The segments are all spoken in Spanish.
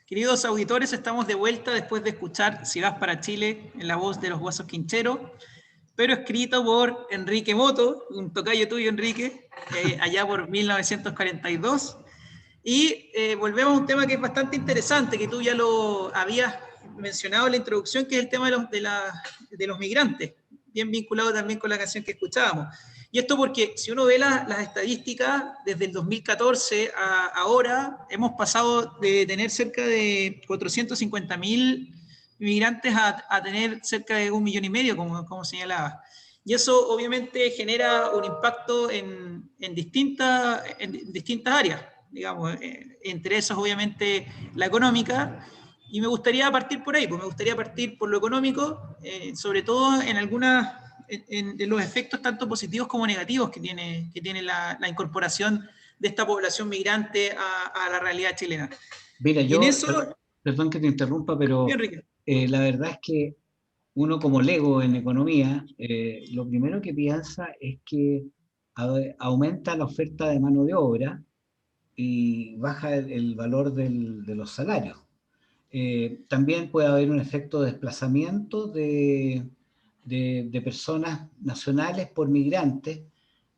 Queridos auditores, estamos de vuelta después de escuchar Si vas para Chile en la voz de los Guasos Quincheros, pero escrito por Enrique Moto, un tocayo tuyo, Enrique, allá por 1942. Y volvemos a un tema que es bastante interesante, que tú ya lo habías mencionado en la introducción, que es el tema de los migrantes, bien vinculado también con la canción que escuchábamos. Y esto porque si uno ve las estadísticas, desde el 2014 a ahora, hemos pasado de tener cerca de 450.000 migrantes a tener cerca de 1,5 millones, como señalaba. Y eso obviamente genera un impacto en distintas áreas, digamos, entre esas obviamente la económica, y me gustaría partir por ahí, pues me gustaría partir por lo económico, sobre todo en en los efectos tanto positivos como negativos que tiene la incorporación de esta población migrante a la realidad chilena. Mira, Y en eso, perdón que te interrumpa, bien, pero Enrique. la verdad es que uno como lego en economía, lo primero que piensa es que aumenta la oferta de mano de obra y baja el valor de los salarios. También puede haber un efecto de desplazamiento de personas nacionales por migrantes,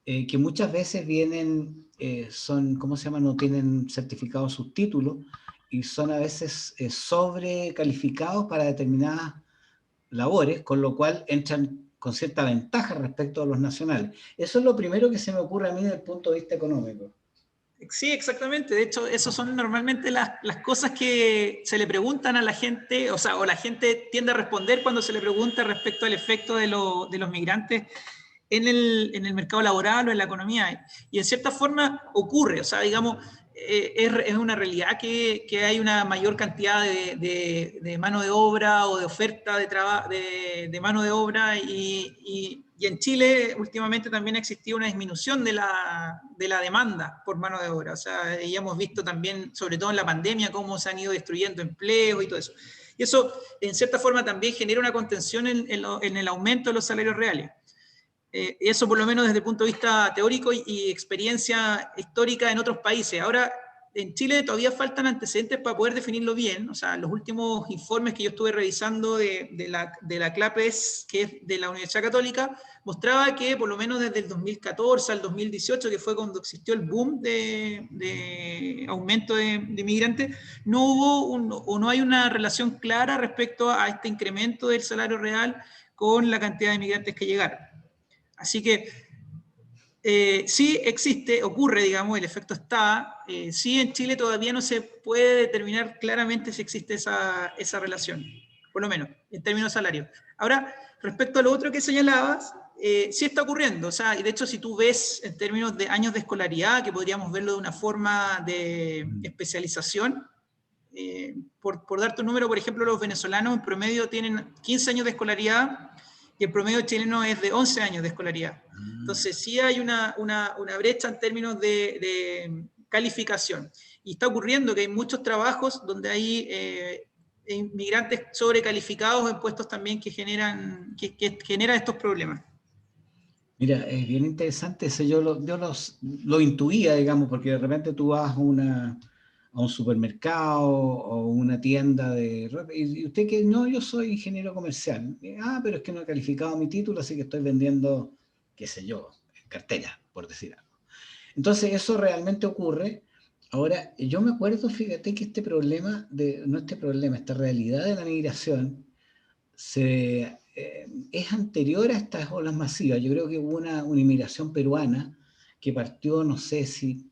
que muchas veces vienen, son, ¿cómo se llama? No tienen certificados sus títulos y son a veces sobrecalificados para determinadas labores, con lo cual entran con cierta ventaja respecto a los nacionales. Eso es lo primero que se me ocurre a mí desde el punto de vista económico. Sí, exactamente. De hecho, esas son normalmente las cosas que se le preguntan a la gente, o sea, o la gente tiende a responder cuando se le pregunta respecto al efecto de los migrantes en el mercado laboral o en la economía. Y en cierta forma ocurre, o sea, digamos, es una realidad que hay una mayor cantidad de mano de obra o de oferta de mano de obra y en Chile últimamente también ha existido una disminución de la demanda por mano de obra. O sea, ya hemos visto también, sobre todo en la pandemia, cómo se han ido destruyendo empleos y todo eso. Y eso, en cierta forma, también genera una contención en el aumento de los salarios reales. Eso por lo menos desde el punto de vista teórico y experiencia histórica en otros países. Ahora, en Chile todavía faltan antecedentes para poder definirlo bien. O sea, los últimos informes que yo estuve revisando de la CLAPES, que es de la Universidad Católica, mostraba que por lo menos desde el 2014 al 2018, que fue cuando existió el boom de aumento de migrantes, no hubo o no hay una relación clara respecto a este incremento del salario real con la cantidad de migrantes que llegaron. Así que sí existe, ocurre, digamos, el efecto está. Sí, en Chile todavía no se puede determinar claramente si existe esa relación, por lo menos, en términos salarios. Ahora, respecto a lo otro que señalabas, sí está ocurriendo. O sea, y de hecho, si tú ves en términos de años de escolaridad, que podríamos verlo de una forma de especialización, por darte un número, por ejemplo, los venezolanos en promedio tienen 15 años de escolaridad y el promedio chileno es de 11 años de escolaridad. Entonces sí hay una brecha en términos de calificación. Y está ocurriendo que hay muchos trabajos donde hay inmigrantes sobrecalificados en puestos también que generan estos problemas. Mira, es bien interesante eso, lo intuía, digamos, porque de repente tú vas a un supermercado o una tienda de ropa, y usted que no, yo soy ingeniero comercial. Pero es que no he calificado mi título, así que estoy vendiendo, qué sé yo, cartera, por decir algo. Entonces eso realmente ocurre. Ahora, yo me acuerdo, fíjate que esta realidad de la migración es anterior a estas olas masivas. Yo creo que hubo una inmigración peruana que partió, no sé si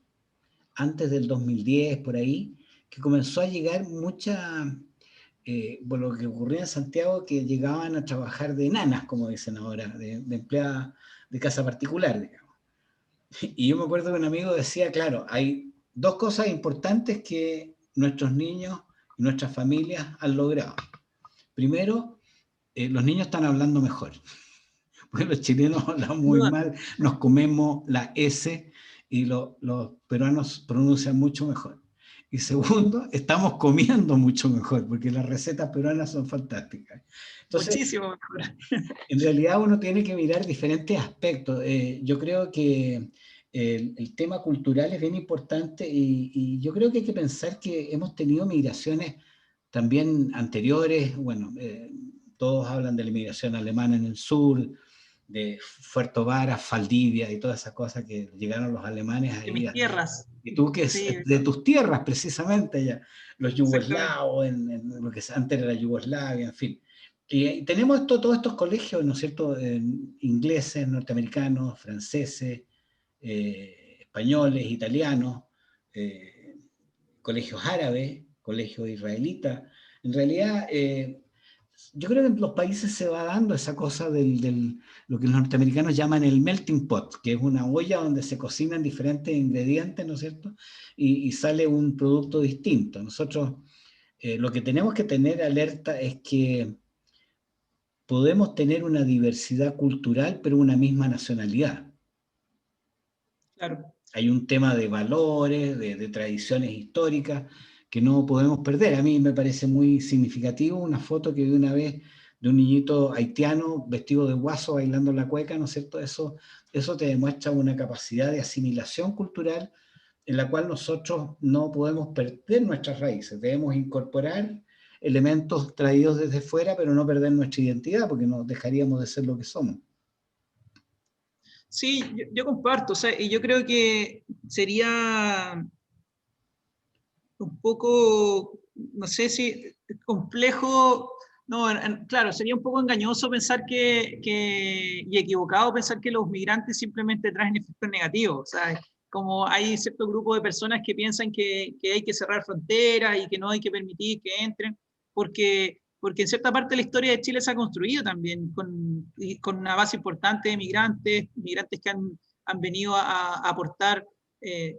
antes del 2010, por ahí, que comenzó a llegar por lo que ocurría en Santiago, que llegaban a trabajar de nanas, como dicen ahora, de empleadas de casa particular, digamos. Y yo me acuerdo que un amigo decía, claro, hay dos cosas importantes que nuestros niños y nuestras familias han logrado. Primero, los niños están hablando mejor, porque los chilenos hablan muy mal, nos comemos la S y los peruanos pronuncian mucho mejor. Y segundo, estamos comiendo mucho mejor, porque las recetas peruanas son fantásticas. Entonces, Muchísimo mejor. en realidad uno tiene que mirar diferentes aspectos. Yo creo que el tema cultural es bien importante y yo creo que hay que pensar que hemos tenido migraciones también anteriores. Bueno, todos hablan de la migración alemana en el sur, de Puerto Varas, Valdivia y todas esas cosas que llegaron los alemanes De ahí. mis tierras. Y tú que es Sí, de tus tierras precisamente, ya, los exactamente. yugoslavos, en lo que antes era Yugoslavia, en fin. Y tenemos todos estos colegios, ¿no es cierto?, ingleses, norteamericanos, franceses, españoles, italianos, eh, colegios árabes, colegios israelitas. En realidad, yo creo que en los países se va dando esa cosa lo que los norteamericanos llaman el melting pot, que es una olla donde se cocinan diferentes ingredientes, ¿no es cierto? Y sale un producto distinto. Nosotros lo que tenemos que tener alerta es que podemos tener una diversidad cultural, pero una misma nacionalidad. Claro. Hay un tema de valores, de tradiciones históricas que no podemos perder. A mí me parece muy significativo una foto que vi una vez de un niñito haitiano vestido de guaso bailando la cueca, ¿no es cierto? Eso te demuestra una capacidad de asimilación cultural en la cual nosotros no podemos perder nuestras raíces. Debemos incorporar elementos traídos desde fuera, pero no perder nuestra identidad, porque nos dejaríamos de ser lo que somos. Sí, yo comparto, o sea, y yo creo que sería un poco, no sé si complejo, no, claro, sería un poco engañoso pensar y equivocado pensar que los migrantes simplemente traen efectos negativos, o sea, como hay cierto grupo de personas que piensan que hay que cerrar fronteras y que no hay que permitir que entren, porque en cierta parte la historia de Chile se ha construido también con una base importante de migrantes que han venido a aportar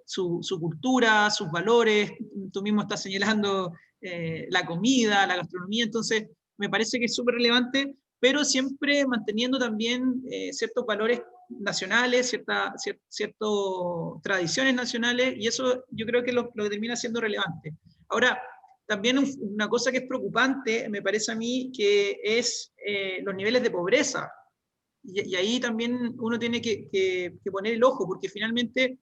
su cultura, sus valores. Tú mismo estás señalando la comida, la gastronomía, entonces me parece que es súper relevante, pero siempre manteniendo también ciertos valores nacionales, ciertas tradiciones nacionales, y eso yo creo que lo que termina siendo relevante. Ahora, también una cosa que es preocupante, me parece a mí, que es los niveles de pobreza. Y ahí también uno tiene que poner el ojo, porque finalmente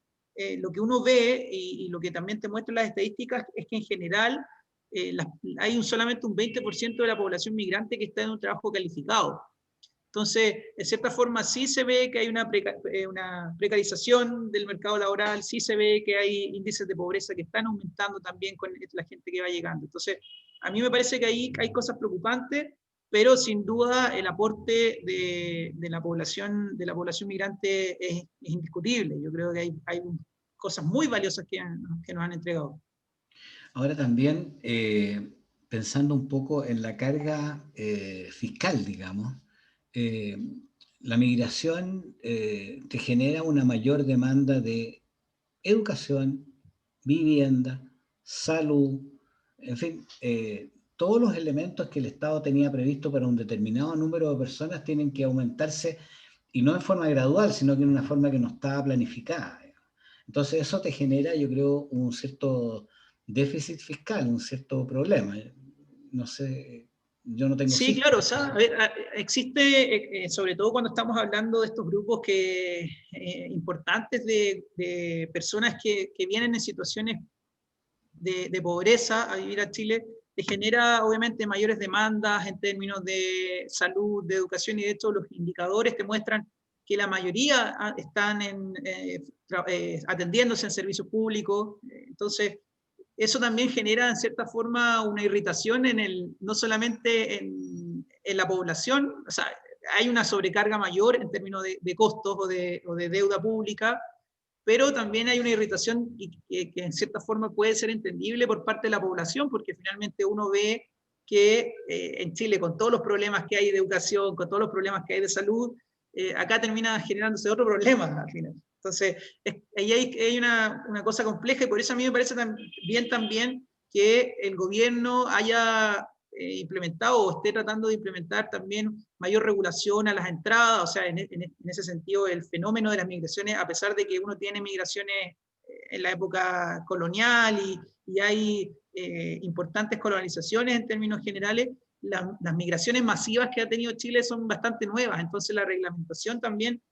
lo que uno ve y lo que también te muestran las estadísticas es que en general hay solamente un 20% de la población migrante que está en un trabajo calificado. Entonces, de cierta forma, sí se ve que hay una precarización del mercado laboral, sí se ve que hay índices de pobreza que están aumentando también con la gente que va llegando. Entonces, a mí me parece que ahí hay cosas preocupantes, pero sin duda el aporte de la población migrante es indiscutible. Yo creo que hay cosas muy valiosas que nos han entregado. Ahora también, pensando un poco en la carga fiscal, digamos, eh, la migración te genera una mayor demanda de educación, vivienda, salud, en fin, todos los elementos que el Estado tenía previsto para un determinado número de personas tienen que aumentarse y no en forma gradual, sino que en una forma que no estaba planificada. Entonces eso te genera, yo creo, un cierto déficit fiscal, un cierto problema. No sé, yo no tengo Sí, cifras. claro, o sea, a ver, existe, sobre todo cuando estamos hablando de estos grupos importantes de personas que vienen en situaciones de pobreza a vivir a Chile, te genera obviamente mayores demandas en términos de salud, de educación, y de hecho los indicadores te muestran que la mayoría están atendiéndose en servicios públicos. Entonces, eso también genera en cierta forma una irritación no solamente en la población, o sea, hay una sobrecarga mayor en términos de costos o de deuda pública, pero también hay una irritación que en cierta forma puede ser entendible por parte de la población, porque finalmente uno ve que en Chile, con todos los problemas que hay de educación, con todos los problemas que hay de salud, acá termina generándose otro problema al final. Entonces, ahí hay una cosa compleja, y por eso a mí me parece bien también que el gobierno haya implementado o esté tratando de implementar también mayor regulación a las entradas, o sea, en ese sentido el fenómeno de las migraciones, a pesar de que uno tiene migraciones en la época colonial y hay importantes colonizaciones en términos generales, las migraciones masivas que ha tenido Chile son bastante nuevas, entonces la reglamentación también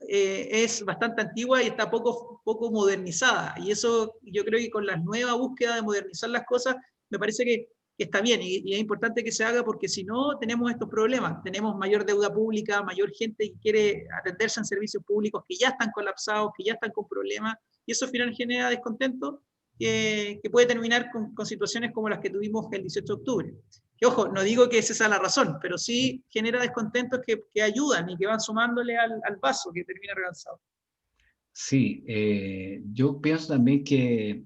es bastante antigua y está poco modernizada. Y eso yo creo que con la nueva búsqueda de modernizar las cosas, me parece que está bien y es importante que se haga porque si no tenemos estos problemas. Tenemos mayor deuda pública, mayor gente que quiere atenderse en servicios públicos que ya están colapsados, que ya están con problemas y eso al final genera descontento que puede terminar con situaciones como las que tuvimos el 18 de octubre. Que ojo, no digo que esa sea la razón, pero sí genera descontentos que ayudan y que van sumándole al vaso que termina rebalsado. Sí, yo pienso también que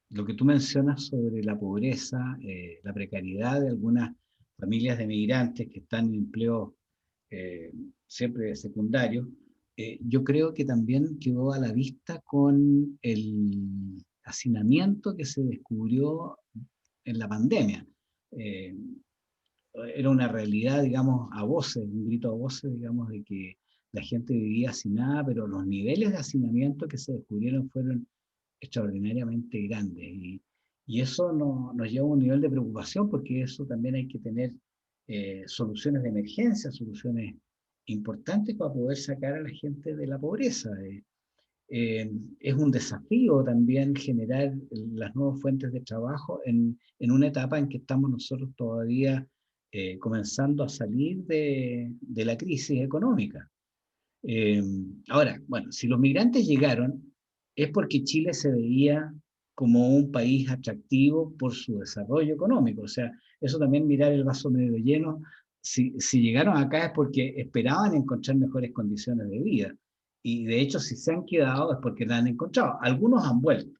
lo que tú mencionas sobre la pobreza, la precariedad de algunas familias de migrantes que están en empleo siempre secundario, yo creo que también quedó a la vista con el hacinamiento que se descubrió en la pandemia. Eh, Era una realidad, digamos, a voces, un grito a voces, digamos, de que la gente vivía hacinada, pero los niveles de hacinamiento que se descubrieron fueron extraordinariamente grandes. Y eso nos lleva a un nivel de preocupación porque eso también hay que tener soluciones de emergencia, soluciones importantes para poder sacar a la gente de la pobreza. Es un desafío también generar las nuevas fuentes de trabajo en una etapa en que estamos nosotros todavía comenzando a salir de la crisis económica. Eh, Ahora, bueno, si los migrantes llegaron, es porque Chile se veía como un país atractivo por su desarrollo económico. O sea, eso también mirar el vaso medio lleno. Si llegaron acá es porque esperaban encontrar mejores condiciones de vida. Y de hecho, si se han quedado es porque la han encontrado. Algunos han vuelto,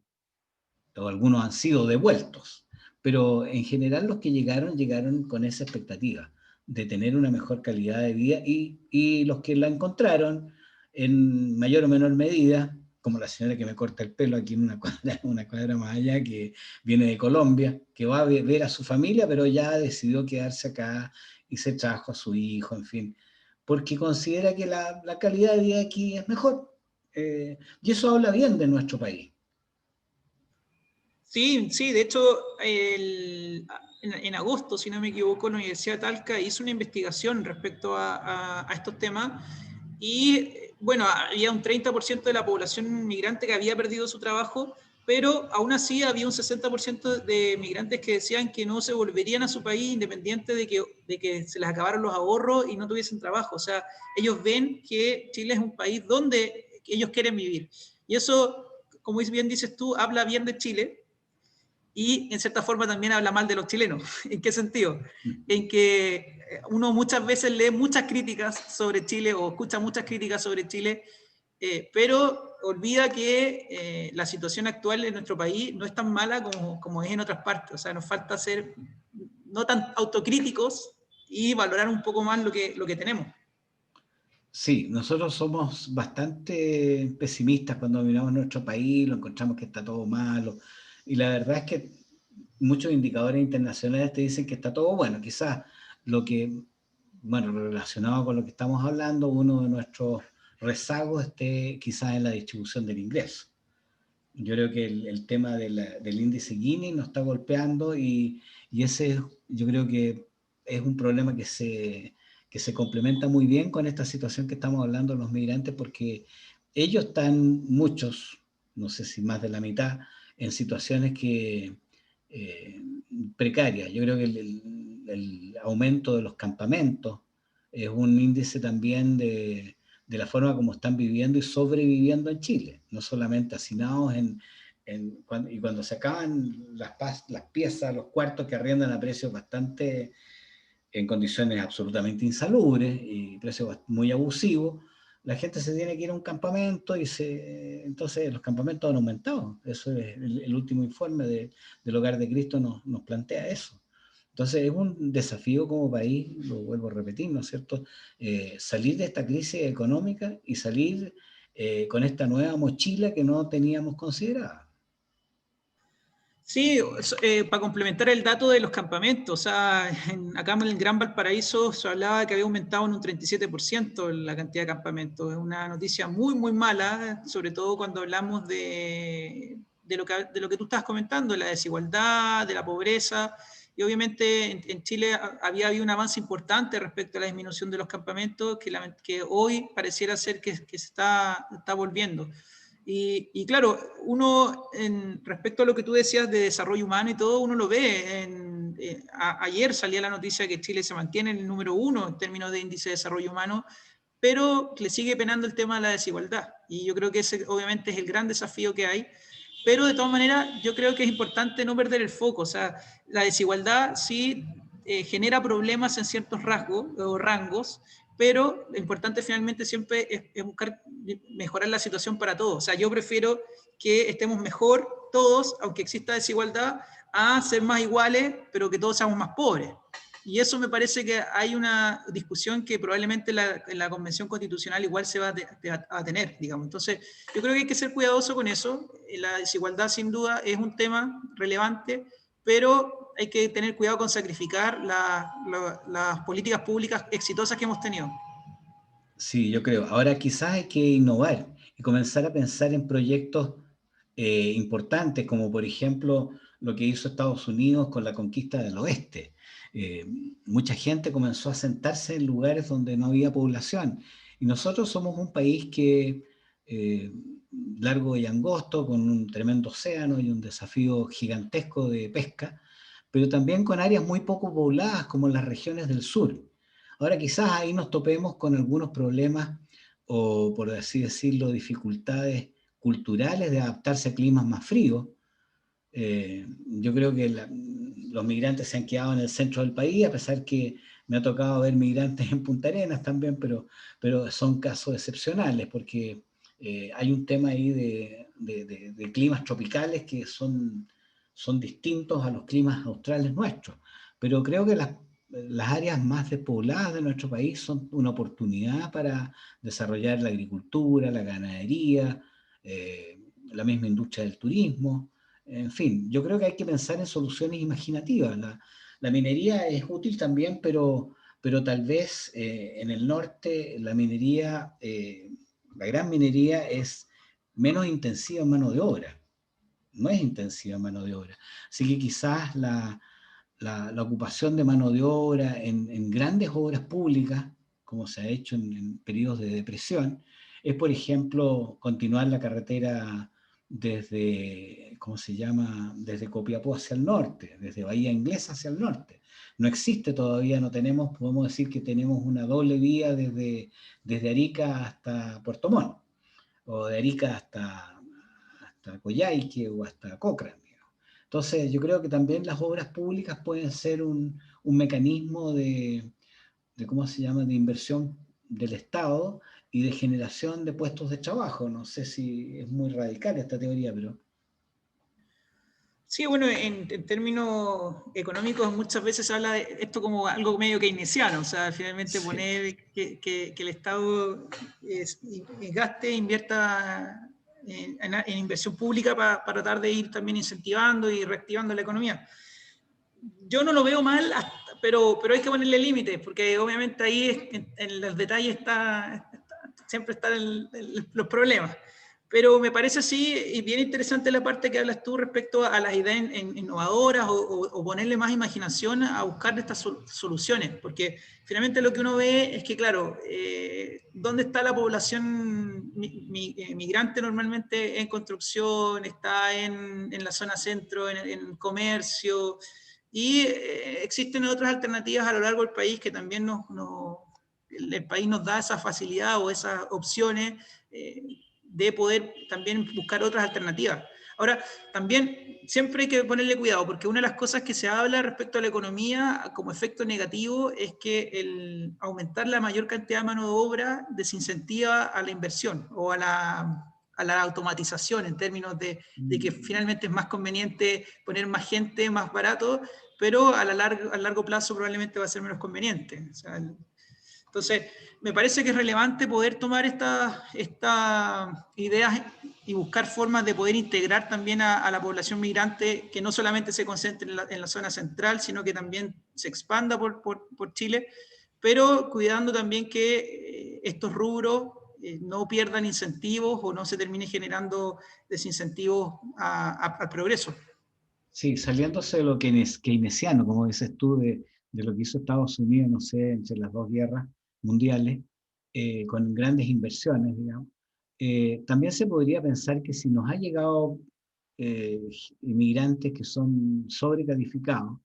o algunos han sido devueltos. Pero en general los que llegaron, llegaron con esa expectativa de tener una mejor calidad de vida y los que la encontraron en mayor o menor medida, como la señora que me corta el pelo aquí en una cuadra más allá, que viene de Colombia, que va a ver a su familia, pero ya decidió quedarse acá y se trajo a su hijo, en fin, porque considera que la calidad de vida aquí es mejor. Y eso habla bien de nuestro país. Sí, sí, de hecho, en agosto, si no me equivoco, la Universidad de Talca hizo una investigación respecto a estos temas y, bueno, había un 30% de la población migrante que había perdido su trabajo, pero aún así había un 60% de migrantes que decían que no se volverían a su país independiente de que se les acabaron los ahorros y no tuviesen trabajo. O sea, ellos ven que Chile es un país donde ellos quieren vivir. Y eso, como bien dices tú, habla bien de Chile y en cierta forma también habla mal de los chilenos. ¿En qué sentido? En que uno muchas veces lee muchas críticas sobre Chile o escucha muchas críticas sobre Chile, pero olvida que la situación actual en nuestro país no es tan mala como es en otras partes. O sea, nos falta ser no tan autocríticos y valorar un poco más lo que tenemos. Sí, nosotros somos bastante pesimistas cuando miramos nuestro país, lo encontramos que está todo malo. Y la verdad es que muchos indicadores internacionales te dicen que está todo bueno. Quizás lo que, bueno, relacionado con lo que estamos hablando, uno de nuestros rezagos esté quizás en la distribución del ingreso. Yo creo que el tema del índice Gini nos está golpeando y ese yo creo que es un problema que se complementa muy bien con esta situación que estamos hablando de los migrantes porque ellos están, muchos, no sé si más de la mitad, en situaciones eh, precarias. Yo creo que el aumento de los campamentos es un índice también de la forma como están viviendo y sobreviviendo en Chile, no solamente hacinados y cuando se acaban las piezas, los cuartos que arriendan a precios bastante, en condiciones absolutamente insalubres y precios muy abusivos, la gente se tiene que ir a un campamento entonces los campamentos han aumentado. Eso es el último informe del Hogar de Cristo nos plantea eso. Entonces es un desafío como país, lo vuelvo a repetir, ¿no es cierto? Salir de esta crisis económica y salir con esta nueva mochila que no teníamos considerada. Sí, para complementar el dato de los campamentos, o sea, acá en el Gran Valparaíso se hablaba que había aumentado en un 37% la cantidad de campamentos. Es una noticia muy, muy mala, sobre todo cuando hablamos de lo que tú estás comentando, la desigualdad, de la pobreza, y obviamente en Chile había habido un avance importante respecto a la disminución de los campamentos, que hoy pareciera ser que se está volviendo. Y claro, uno, respecto a lo que tú decías de desarrollo humano y todo, uno lo ve. Ayer salía la noticia que Chile se mantiene en el número 1 en términos de índice de desarrollo humano, pero le sigue penando el tema de la desigualdad. Y yo creo que ese obviamente es el gran desafío que hay. Pero de todas maneras, yo creo que es importante no perder el foco. O sea, la desigualdad sí genera problemas en ciertos rasgos o rangos, pero lo importante finalmente siempre es buscar mejorar la situación para todos. O sea, yo prefiero que estemos mejor todos, aunque exista desigualdad, a ser más iguales, pero que todos seamos más pobres. Y eso me parece que hay una discusión que probablemente en la Convención Constitucional igual se va a tener, digamos. Entonces, yo creo que hay que ser cuidadoso con eso. La desigualdad, sin duda, es un tema relevante, pero hay que tener cuidado con sacrificar las políticas públicas exitosas que hemos tenido. Sí, yo creo. Ahora quizás hay que innovar y comenzar a pensar en proyectos importantes, como por ejemplo lo que hizo Estados Unidos con la conquista del oeste. Eh, Mucha gente comenzó a sentarse en lugares donde no había población. Y nosotros somos un país que eh, largo y angosto, con un tremendo océano y un desafío gigantesco de pesca, pero también con áreas muy poco pobladas como las regiones del sur. Ahora quizás ahí nos topemos con algunos problemas o, por así decirlo, dificultades culturales de adaptarse a climas más fríos. Yo creo que los migrantes se han quedado en el centro del país, a pesar que me ha tocado ver migrantes en Punta Arenas también, pero son casos excepcionales, porque hay un tema ahí de climas tropicales que son distintos a los climas australes nuestros. Pero creo que las áreas más despobladas de nuestro país son una oportunidad para desarrollar la agricultura, la ganadería, la misma industria del turismo. En fin, yo creo que hay que pensar en soluciones imaginativas. La minería es útil también, pero tal vez en el norte la minería, la gran minería es menos intensiva en mano de obra, no es intensiva en mano de obra. Así que quizás la ocupación de mano de obra en grandes obras públicas, como se ha hecho en periodos de depresión, es, por ejemplo, continuar la carretera desde, ¿cómo se llama?, desde Copiapó hacia el norte, desde Bahía Inglesa hacia el norte. No existe todavía, no tenemos, podemos decir que tenemos una doble vía desde Arica hasta Puerto Montt, o de Arica hasta Coyhaique o hasta Cochrane. Entonces, yo creo que también las obras públicas pueden ser un mecanismo ¿cómo se llama?, de inversión del Estado y de generación de puestos de trabajo. No sé si es muy radical esta teoría, pero... Sí, bueno, en términos económicos muchas veces se habla de esto como algo medio keynesiano, o sea, finalmente Sí. poner que el Estado gaste, invierta en inversión pública para tratar de ir también incentivando y reactivando la economía. Yo no lo veo mal, pero hay que ponerle límites, porque obviamente ahí en los detalles siempre están los problemas. Pero me parece así, y bien interesante la parte que hablas tú respecto a las ideas innovadoras o ponerle más imaginación a buscar estas soluciones, porque finalmente lo que uno ve es que, claro, ¿dónde está la población migrante normalmente? En construcción, está en la zona centro, en comercio, y existen otras alternativas a lo largo del país que también el país nos da esa facilidad o esas opciones de poder también buscar otras alternativas. Ahora, también siempre hay que ponerle cuidado, porque una de las cosas que se habla respecto a la economía como efecto negativo es que el aumentar la mayor cantidad de mano de obra desincentiva a la inversión o a la automatización en términos de que finalmente es más conveniente poner más gente, más barato, pero a largo plazo probablemente va a ser menos conveniente. O sea, entonces, me parece que es relevante poder tomar estas ideas y buscar formas de poder integrar también a la población migrante, que no solamente se concentre en la zona central, sino que también se expanda por Chile, pero cuidando también que estos rubros no pierdan incentivos o no se termine generando desincentivos al progreso. Sí, saliéndose de lo keynesiano, como dices tú, de lo que hizo Estados Unidos, no sé, entre las dos guerras mundiales, con grandes inversiones, digamos. También se podría pensar que si nos ha llegado eh, inmigrantes que son sobrecalificados,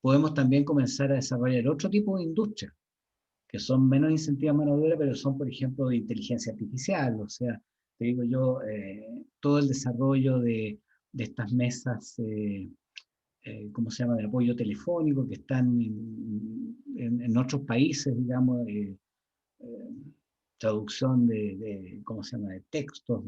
podemos también comenzar a desarrollar otro tipo de industria, que son menos incentivos a mano de obra, pero son, por ejemplo, de inteligencia artificial, o sea, te digo yo, todo el desarrollo de estas mesas, ¿cómo se llama?, de apoyo telefónico, que están en otros países, digamos, eh, traducción ¿cómo se llama?, de textos,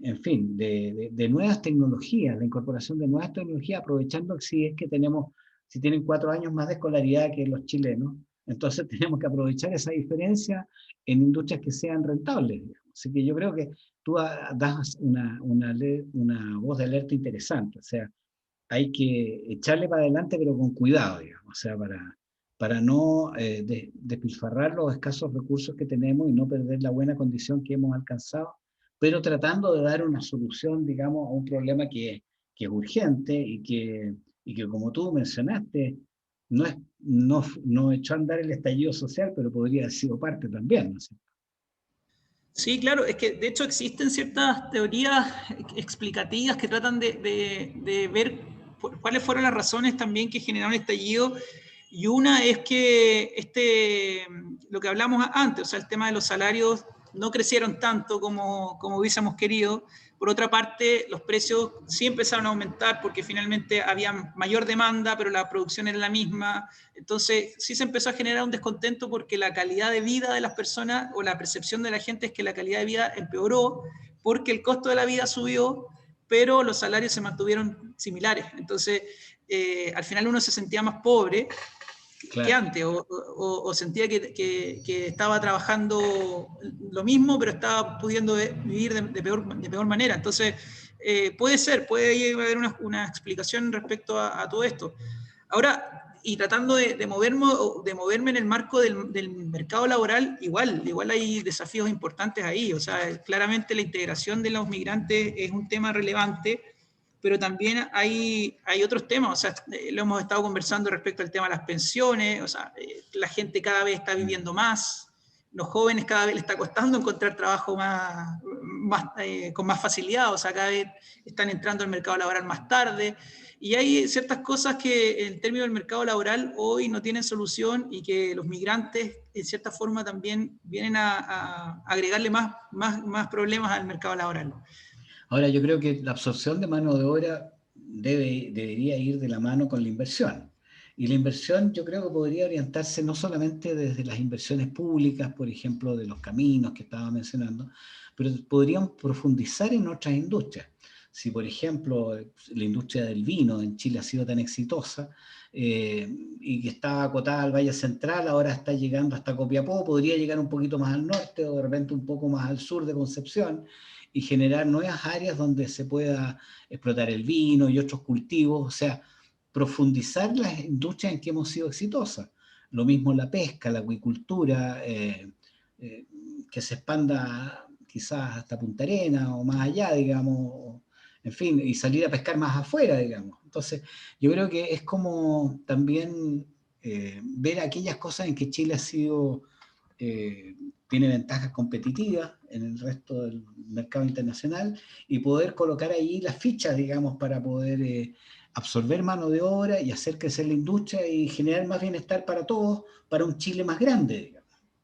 en fin, de nuevas tecnologías, la incorporación de nuevas tecnologías, aprovechando que si es que tenemos, si tienen 4 años más de escolaridad que los chilenos, entonces tenemos que aprovechar esa diferencia en industrias que sean rentables, digamos. Así que yo creo que tú das una voz de alerta interesante, o sea, hay que echarle para adelante, pero con cuidado, digamos, o sea, para no despilfarrar los escasos recursos que tenemos y no perder la buena condición que hemos alcanzado, pero tratando de dar una solución, digamos, a un problema que es urgente y que, como tú mencionaste, no echó a andar el estallido social, pero podría haber sido parte también, ¿no es cierto? Sí, claro, es que de hecho existen ciertas teorías explicativas que tratan de ver cuáles fueron las razones también que generaron el estallido. Y una es que lo que hablamos antes, o sea, el tema de los salarios no crecieron tanto como hubiésemos querido. Por otra parte, los precios sí empezaron a aumentar porque finalmente había mayor demanda, pero la producción era la misma. Entonces, sí se empezó a generar un descontento porque la calidad de vida de las personas o la percepción de la gente es que la calidad de vida empeoró porque el costo de la vida subió, pero los salarios se mantuvieron similares. Entonces, al final uno se sentía más pobre que Claro. antes, o sentía que estaba trabajando lo mismo, pero estaba pudiendo vivir de peor manera. Entonces, puede haber una explicación respecto a todo esto. Ahora, y tratando de moverme en el marco del mercado laboral, igual hay desafíos importantes ahí. O sea, claramente la integración de los migrantes es un tema relevante, pero también hay otros temas. O sea, lo hemos estado conversando respecto al tema de las pensiones. O sea, la gente cada vez está viviendo más, los jóvenes cada vez les está costando encontrar trabajo con más facilidad. O sea, cada vez están entrando al mercado laboral más tarde. Y hay ciertas cosas que en términos del mercado laboral hoy no tienen solución y que los migrantes en cierta forma también vienen a agregarle más problemas al mercado laboral. Ahora, yo creo que la absorción de mano de obra debería ir de la mano con la inversión. Y la inversión yo creo que podría orientarse no solamente desde las inversiones públicas, por ejemplo, de los caminos que estaba mencionando, pero podrían profundizar en otras industrias. Si, por ejemplo, la industria del vino en Chile ha sido tan exitosa y que estaba acotada al Valle Central, ahora está llegando hasta Copiapó, podría llegar un poquito más al norte o de repente un poco más al sur de Concepción y generar nuevas áreas donde se pueda explotar el vino y otros cultivos, o sea, profundizar las industrias en que hemos sido exitosas. Lo mismo la pesca, la acuicultura, eh, que se expanda quizás hasta Punta Arenas o más allá, digamos, en fin, y salir a pescar más afuera, digamos. Entonces, yo creo que es como también ver aquellas cosas en que Chile ha sido tiene ventajas competitivas en el resto del mercado internacional y poder colocar ahí las fichas, digamos, para poder absorber mano de obra y hacer crecer la industria y generar más bienestar para todos, para un Chile más grande, digamos.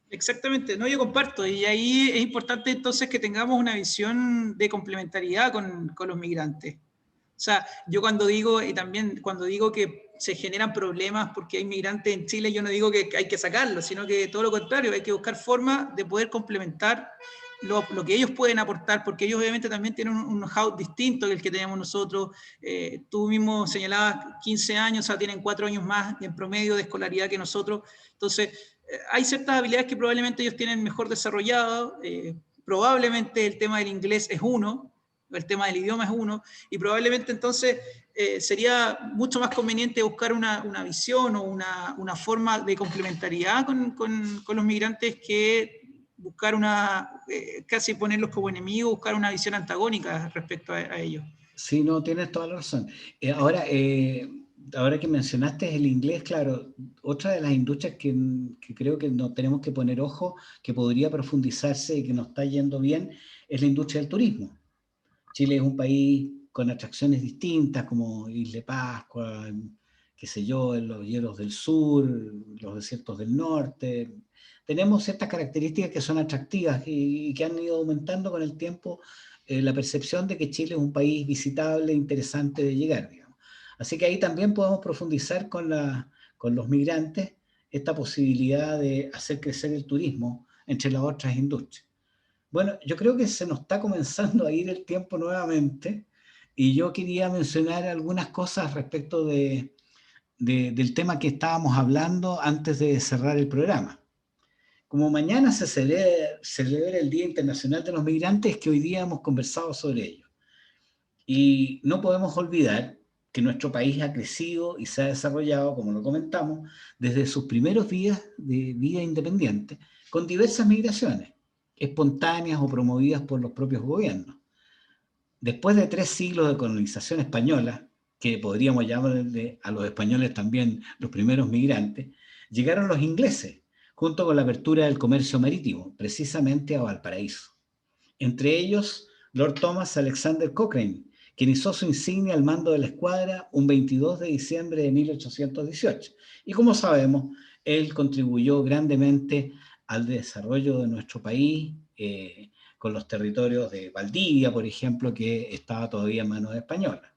Exactamente, no, yo comparto, y ahí es importante entonces que tengamos una visión de complementariedad con los migrantes. O sea, yo cuando digo, y también cuando digo que se generan problemas porque hay migrantes en Chile, yo no digo que hay que sacarlos, sino que todo lo contrario, hay que buscar formas de poder complementar lo que ellos pueden aportar, porque ellos obviamente también tienen un know-how distinto que el que tenemos nosotros. Tú mismo señalabas 15 años, o sea, tienen 4 años más en promedio de escolaridad que nosotros. Entonces, hay ciertas habilidades que probablemente ellos tienen mejor desarrolladas. Probablemente el tema del inglés es uno, el tema del idioma es uno, y probablemente entonces sería mucho más conveniente buscar una visión o una forma de complementariedad con los migrantes que buscar casi ponerlos como enemigos, buscar una visión antagónica respecto a ellos. Sí, no, tienes toda la razón. Ahora que mencionaste el inglés, claro, otra de las industrias que creo que no tenemos que poner ojo, que podría profundizarse y que nos está yendo bien, es la industria del turismo. Chile es un país con atracciones distintas, como Isla de Pascua, qué sé yo, los hielos del sur, los desiertos del norte. Tenemos ciertas características que son atractivas y que han ido aumentando con el tiempo la percepción de que Chile es un país visitable, interesante de llegar, digamos. Así que ahí también podemos profundizar con los migrantes esta posibilidad de hacer crecer el turismo entre las otras industrias. Bueno, yo creo que se nos está comenzando a ir el tiempo nuevamente y yo quería mencionar algunas cosas respecto del tema que estábamos hablando antes de cerrar el programa. Como mañana celebra el Día Internacional de los Migrantes, que hoy día hemos conversado sobre ello. Y no podemos olvidar que nuestro país ha crecido y se ha desarrollado, como lo comentamos, desde sus primeros días de vida independiente, con diversas migraciones, espontáneas o promovidas por los propios gobiernos. Después de 3 siglos de colonización española, que podríamos llamarle a los españoles también los primeros migrantes, llegaron los ingleses, junto con la apertura del comercio marítimo, precisamente a Valparaíso. Entre ellos, Lord Thomas Alexander Cochrane, quien hizo su insignia al mando de la escuadra un 22 de diciembre de 1818. Y como sabemos, él contribuyó grandemente al desarrollo de nuestro país, con los territorios de Valdivia, por ejemplo, que estaba todavía en manos españolas.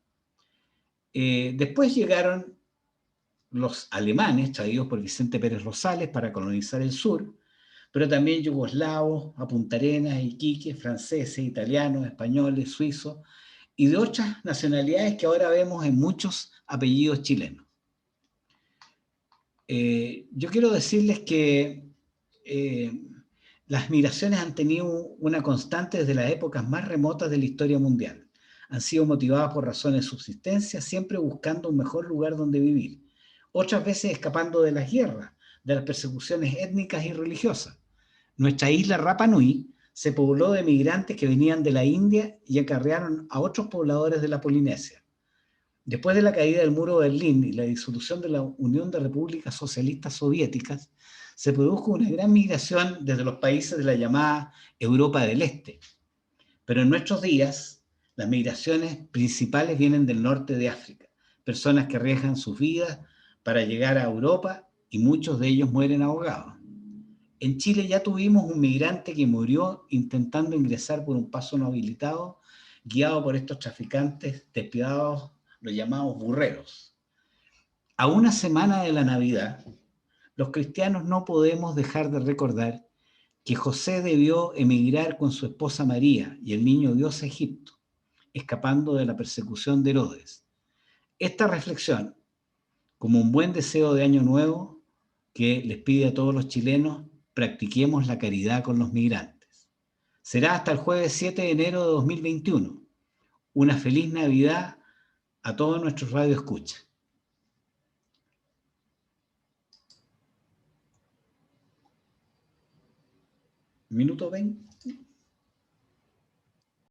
Después llegaron los alemanes, traídos por Vicente Pérez Rosales para colonizar el sur, pero también yugoslavos, a Punta Arenas, Iquique, franceses, italianos, españoles, suizos y de otras nacionalidades que ahora vemos en muchos apellidos chilenos. Yo quiero decirles que las migraciones han tenido una constante desde las épocas más remotas de la historia mundial. Han sido motivadas por razones de subsistencia, siempre buscando un mejor lugar donde vivir. Otras veces escapando de las guerras, de las persecuciones étnicas y religiosas. Nuestra isla Rapa Nui se pobló de migrantes que venían de la India y acarrearon a otros pobladores de la Polinesia. Después de la caída del muro de Berlín y la disolución de la Unión de Repúblicas Socialistas Soviéticas, se produjo una gran migración desde los países de la llamada Europa del Este. Pero en nuestros días, las migraciones principales vienen del norte de África, personas que arriesgan sus vidas para llegar a Europa y muchos de ellos mueren ahogados. En Chile ya tuvimos un migrante que murió intentando ingresar por un paso no habilitado, guiado por estos traficantes despiadados, los llamados burreros. A una semana de la Navidad, los cristianos no podemos dejar de recordar que José debió emigrar con su esposa María y el niño Dios a Egipto, escapando de la persecución de Herodes. Esta reflexión, como un buen deseo de año nuevo que les pide a todos los chilenos, practiquemos la caridad con los migrantes. Será hasta el jueves 7 de enero de 2021. Una feliz Navidad a todos nuestros radioescuchas. Minuto 20.